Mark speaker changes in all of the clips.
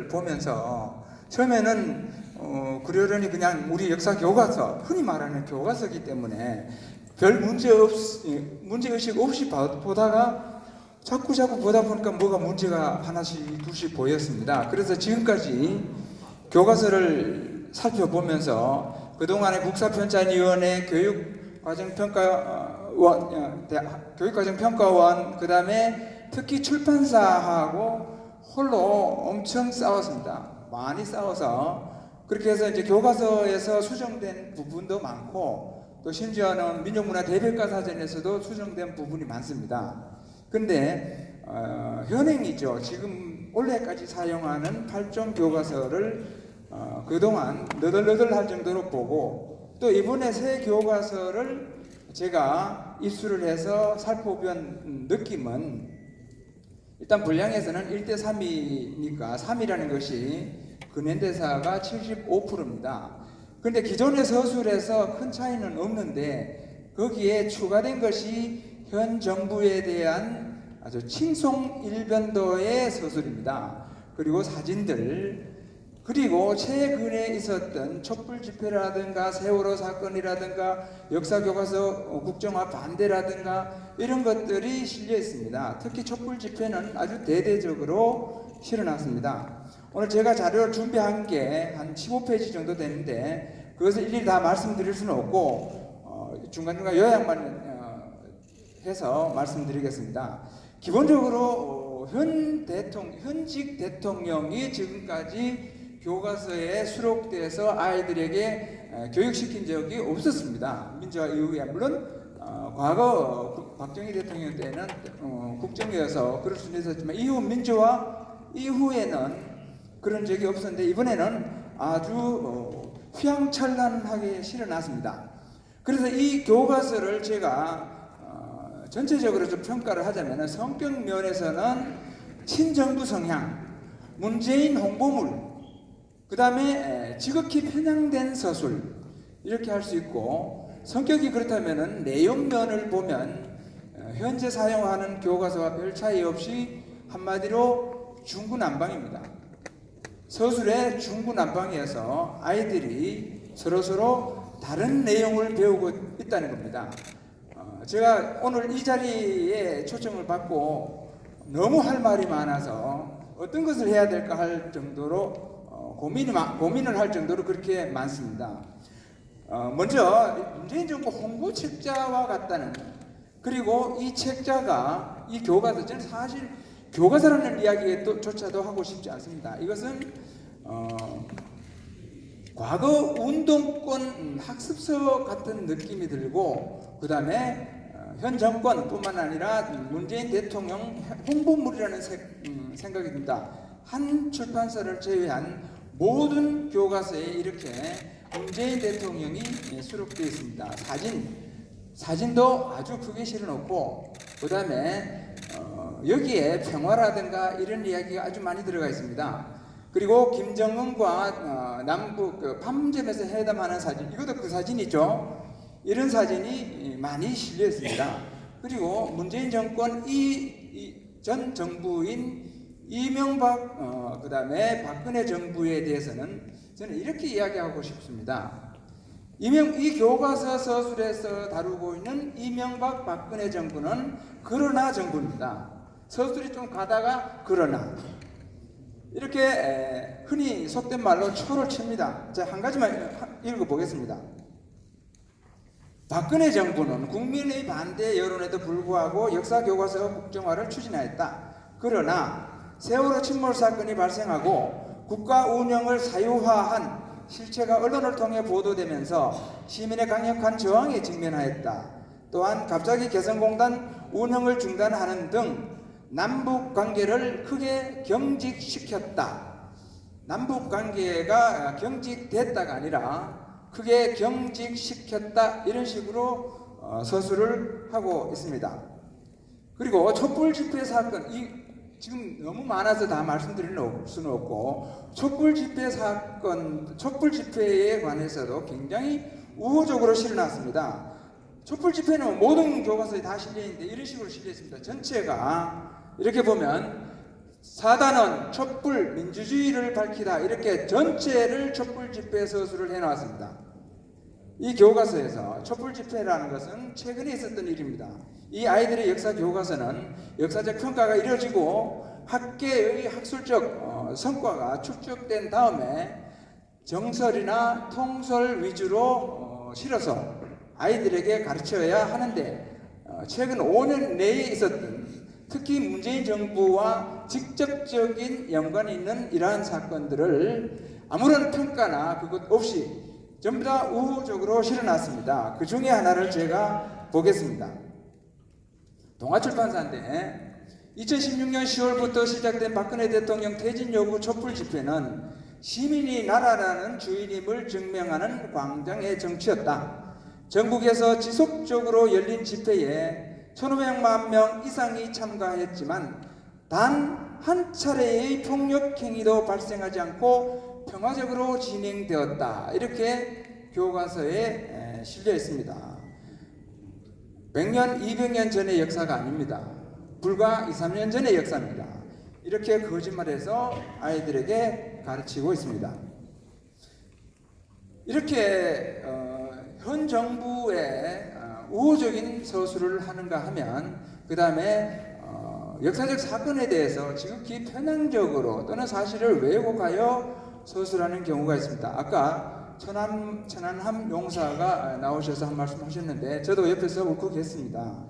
Speaker 1: 보면서 처음에는 그러려니 그냥 우리 역사 교과서, 흔히 말하는 교과서이기 때문에 별 문제의식 없이 보다가 자꾸 보다 보니까 뭐가 문제가 하나씩 둘씩 보였습니다. 그래서 지금까지 교과서를 살펴보면서 그동안의 국사편찬위원회, 교육과정평가원, 그 다음에 특히 출판사하고 홀로 엄청 싸웠습니다. 많이 싸워서 그렇게 해서 이제 교과서에서 수정된 부분도 많고 또 심지어는 민족문화대백과 사전에서도 수정된 부분이 많습니다. 근데 현행이죠. 지금 올해까지 사용하는 8종 교과서를 그동안 너덜너덜할 정도로 보고 또 이번에 새 교과서를 제가 입수를 해서 살펴본 느낌은 일단 분량에서는 1대3이니까 3이라는 것이 근현대사가 75%입니다. 그런데 기존의 서술에서 큰 차이는 없는데 거기에 추가된 것이 현 정부에 대한 아주 칭송일변도의 서술입니다. 그리고 사진들, 그리고 최근에 있었던 촛불집회라든가 세월호 사건이라든가 역사교과서 국정화 반대라든가 이런 것들이 실려 있습니다. 특히 촛불집회는 아주 대대적으로 실어놨습니다. 오늘 제가 자료를 준비한 게 한 15페이지 정도 되는데 그것을 일일이 다 말씀드릴 수는 없고 중간중간 요약만 해서 말씀드리겠습니다. 기본적으로 현직 대통령이 지금까지 교과서에 수록돼서 아이들에게 교육시킨 적이 없었습니다. 민주화 이후에 물론 과거 박정희 대통령 때는 국정이어서 그럴 수는 있었지만 이후 민주화 이후에는 그런 적이 없었는데 이번에는 아주 휘황찬란하게 실어놨습니다. 그래서 이 교과서를 제가 전체적으로 좀 평가를 하자면 성격 면에서는 친정부 성향, 문재인 홍보물, 그 다음에 지극히 편향된 서술 이렇게 할 수 있고 성격이 그렇다면 내용면을 보면 현재 사용하는 교과서와 별 차이 없이 한마디로 중구난방입니다. 서술의 중구난방이어서 아이들이 서로서로 다른 내용을 배우고 있다는 겁니다. 제가 오늘 이 자리에 초청을 받고 너무 할 말이 많아서 어떤 것을 해야 될까 할 정도로 고민을 할 정도로 그렇게 많습니다. 먼저 문재인 정부 홍보 책자와 같다는, 그리고 이 책자가 이 교과서, 저는 사실 교과서라는 이야기조차도 하고 싶지 않습니다. 이것은 과거 운동권 학습서 같은 느낌이 들고 그 다음에 현 정권뿐만 아니라 문재인 대통령 홍보물이라는 생각이 듭니다. 한 출판사를 제외한 모든 교과서에 이렇게 문재인 대통령이 수록되어 있습니다. 사진도 아주 크게 실어놓고 그 다음에 여기에 평화라든가 이런 이야기가 아주 많이 들어가 있습니다. 그리고 김정은과 남북 밤점에서 회담하는 사진, 이것도 그 사진이죠. 이런 사진이 많이 실려 있습니다. 그리고 문재인 정권 전 정부인 이명박 그 다음에 박근혜 정부에 대해서는 저는 이렇게 이야기하고 싶습니다. 이 교과서 서술에서 다루고 있는 이명박 박근혜 정부는 그러나 정부입니다. 서술이 좀 가다가 그러나 이렇게 흔히 속된 말로 초를 칩니다. 자, 한 가지만 읽어보겠습니다. 박근혜 정부는 국민의 반대 여론에도 불구하고 역사교과서 국정화를 추진하였다. 그러나 세월호 침몰 사건이 발생하고 국가 운영을 사유화한 실체가 언론을 통해 보도되면서 시민의 강력한 저항에 직면하였다. 또한 갑자기 개성공단 운영을 중단하는 등 남북 관계를 크게 경직시켰다. 남북 관계가 경직됐다가 아니라 크게 경직시켰다, 이런 식으로 서술을 하고 있습니다. 그리고 촛불 집회 사건, 지금 너무 많아서 다 말씀드릴 수는 없고 촛불 집회 사건, 촛불 집회에 관해서도 굉장히 우호적으로 실어놨습니다. 촛불 집회는 모든 교과서에 다 실려있는데 이런 식으로 실려있습니다. 전체가 이렇게 보면 4단원 촛불 민주주의를 밝히다, 이렇게 전체를 촛불 집회 서술을 해놨습니다. 이 교과서에서 촛불 집회라는 것은 최근에 있었던 일입니다. 이 아이들의 역사 교과서는 역사적 평가가 이루어지고 학계의 학술적 성과가 축적된 다음에 정설이나 통설 위주로 실어서 아이들에게 가르쳐야 하는데, 최근 5년 내에 있었던, 특히 문재인 정부와 직접적인 연관이 있는 이러한 사건들을 아무런 평가나 그것 없이 전부 다 우호적으로 실어놨습니다. 그 중에 하나를 제가 보겠습니다. 동아출판사인데 2016년 10월부터 시작된 박근혜 대통령 퇴진 요구 촛불 집회는 시민이 나라라는 주인임을 증명하는 광장의 정치였다. 전국에서 지속적으로 열린 집회에 1,500만 명 이상이 참가했지만 단 한 차례의 폭력 행위도 발생하지 않고 평화적으로 진행되었다. 이렇게 교과서에 실려 있습니다. 100년, 200년 전의 역사가 아닙니다. 불과 2, 3년 전의 역사입니다. 이렇게 거짓말해서 아이들에게 가르치고 있습니다. 이렇게 현 정부의 우호적인 서술을 하는가 하면, 그 다음에 역사적 사건에 대해서 지극히 편향적으로 또는 사실을 왜곡하여 서술하는 경우가 있습니다. 아까 천안함 용사가 나오셔서 한 말씀 하셨는데 저도 옆에서 울컥했습니다.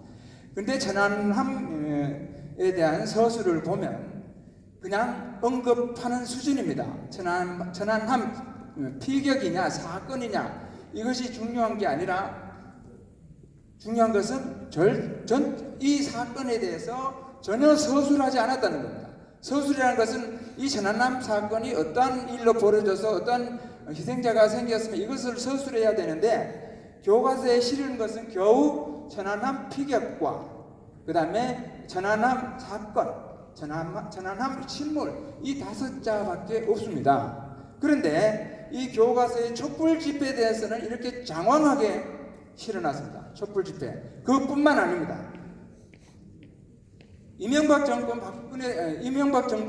Speaker 1: 근데 천안함에 대한 서술을 보면 그냥 언급하는 수준입니다. 천안함 피격이냐 사건이냐 이것이 중요한 게 아니라, 중요한 것은 이 사건에 대해서 전혀 서술하지 않았다는 겁니다. 서술이라는 것은 이 천안함 사건이 어떠한 일로 벌어져서 어떠한 희생자가 생겼으면 이것을 서술해야 되는데, 교과서에 실은 것은 겨우 천안함 피격과 그 다음에 천안함 사건, 천안함 침몰, 이 5자밖에 없습니다. 그런데 이 교과서의 촛불 집회에 대해서는 이렇게 장황하게 실어놨습니다. 촛불 집회. 그것뿐만 아닙니다. 이명박 정부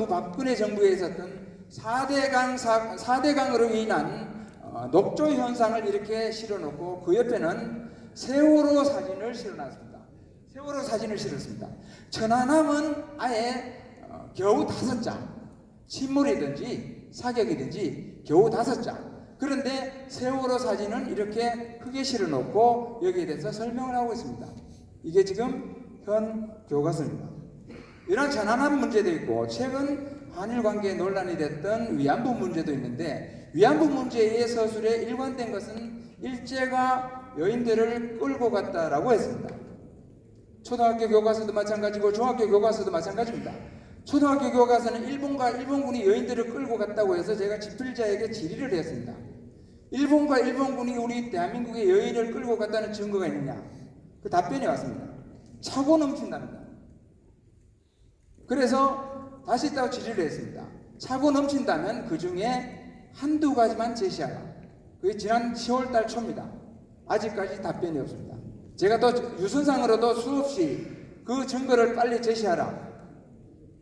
Speaker 1: 박근혜 정부에 있었던 4대강으로 인한 녹조 현상을 이렇게 실어놓고 그 옆에는 세월호 사진을 실어놨습니다. 세월호 사진을 실었습니다. 천안함은 아예 겨우 5자, 침몰이든지 사격이든지 겨우 5자. 그런데 세월호 사진은 이렇게 크게 실어놓고 여기에 대해서 설명을 하고 있습니다. 이게 지금 현 교과서입니다. 이런 천안함 문제도 있고, 최근 한일 관계에 논란이 됐던 위안부 문제도 있는데, 위안부 문제의 서술에 일관된 것은 일제가 여인들을 끌고 갔다라고 했습니다. 초등학교 교과서도 마찬가지고 중학교 교과서도 마찬가지입니다. 초등학교 교과서는 일본군이 여인들을 끌고 갔다고 해서 제가 집필자에게 질의를 했습니다. 일본군이 우리 대한민국의 여인을 끌고 갔다는 증거가 있느냐? 그 답변이 왔습니다. 차고 넘친답니다. 그래서 다시 또 질의를 했습니다. 차고 넘친다면 그 중에 한두 가지만 제시하라. 그게 지난 10월달 초입니다. 아직까지 답변이 없습니다. 제가 또 유선상으로도 수없이 그 증거를 빨리 제시하라.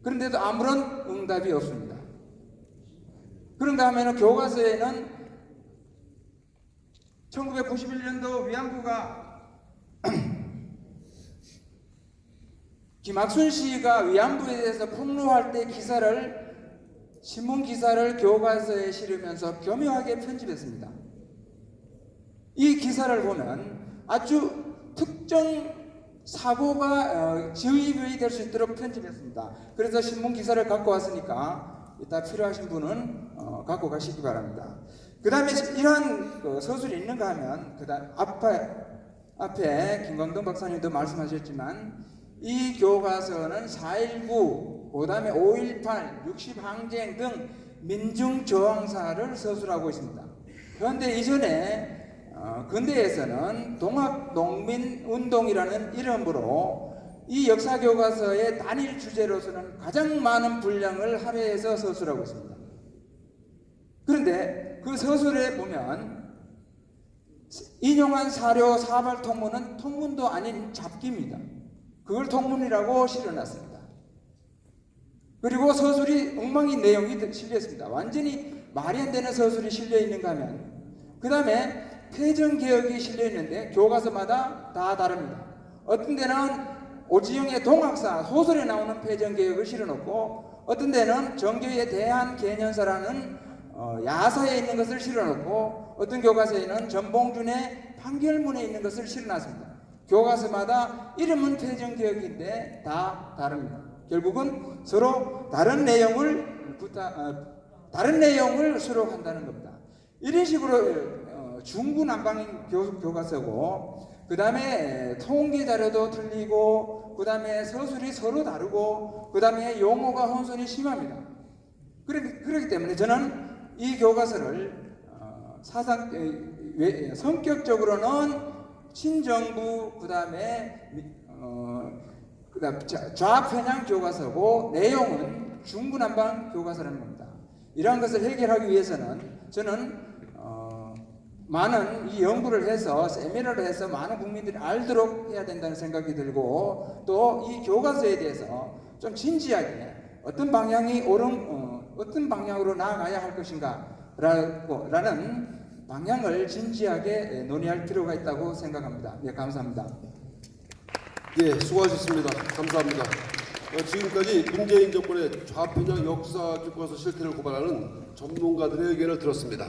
Speaker 1: 그런데도 아무런 응답이 없습니다. 그런가 하면 교과서에는 1991년도 위안부가 김학순 씨가 위안부에 대해서 폭로할 때 신문 기사를 교과서에 실으면서 교묘하게 편집했습니다. 이 기사를 보면 아주 특정 사고가 지휘부이 될 수 있도록 편집했습니다. 그래서 신문 기사를 갖고 왔으니까 이따 필요하신 분은 갖고 가시기 바랍니다. 그 다음에 이러한 서술이 있는가 하면 그 다음 앞에 김광동 박사님도 말씀하셨지만 이 교과서는 4.19, 그 다음에 5.18, 60항쟁 등 민중저항사를 서술하고 있습니다. 그런데 이전에 근대에서는 동학농민운동이라는 이름으로 이 역사교과서의 단일 주제로서는 가장 많은 분량을 할애해서 서술하고 있습니다. 그런데 그 서술에 보면 인용한 사료 사발 통문은 통문도 아닌 잡기입니다. 그걸 통문이라고 실어놨습니다. 그리고 서술이 엉망인 내용이 실려 있습니다. 완전히 말이 안 되는 서술이 실려 있는가 하면, 그 다음에 폐정개혁이 실려 있는데 교과서마다 다 다릅니다. 어떤 데는 오지영의 동학사 소설에 나오는 폐정개혁을 실어놓고, 어떤 데는 정교의 대한 개년사라는 야사에 있는 것을 실어놓고, 어떤 교과서에는 전봉준의 판결문에 있는 것을 실어놨습니다. 교과서마다 이름은 폐정개혁인데 다 다릅니다. 결국은 서로 다른 내용을 수록한다는 겁니다. 이런 식으로 중구난방인 교과서고, 그 다음에 통계 자료도 틀리고, 그 다음에 서술이 서로 다르고, 그 다음에 용어가 혼선이 심합니다. 그렇기 때문에 저는 이 교과서를 성격적으로는 친정부, 그 다음에 좌편향 교과서고, 내용은 중구난방 교과서라는 겁니다. 이러한 것을 해결하기 위해서는 저는 많은 이 연구를 해서 세미나를 해서 많은 국민들이 알도록 해야 된다는 생각이 들고, 또 이 교과서에 대해서 좀 진지하게 어떤 방향이 어떤 방향으로 나아가야 할 것인가 라는 방향을 진지하게 논의할 필요가 있다고 생각합니다. 네, 감사합니다.
Speaker 2: 예, 수고하셨습니다. 감사합니다. 지금까지 문재인 정권의 좌편향 역사 교과서 실태를 고발하는 전문가들의 의견을 들었습니다.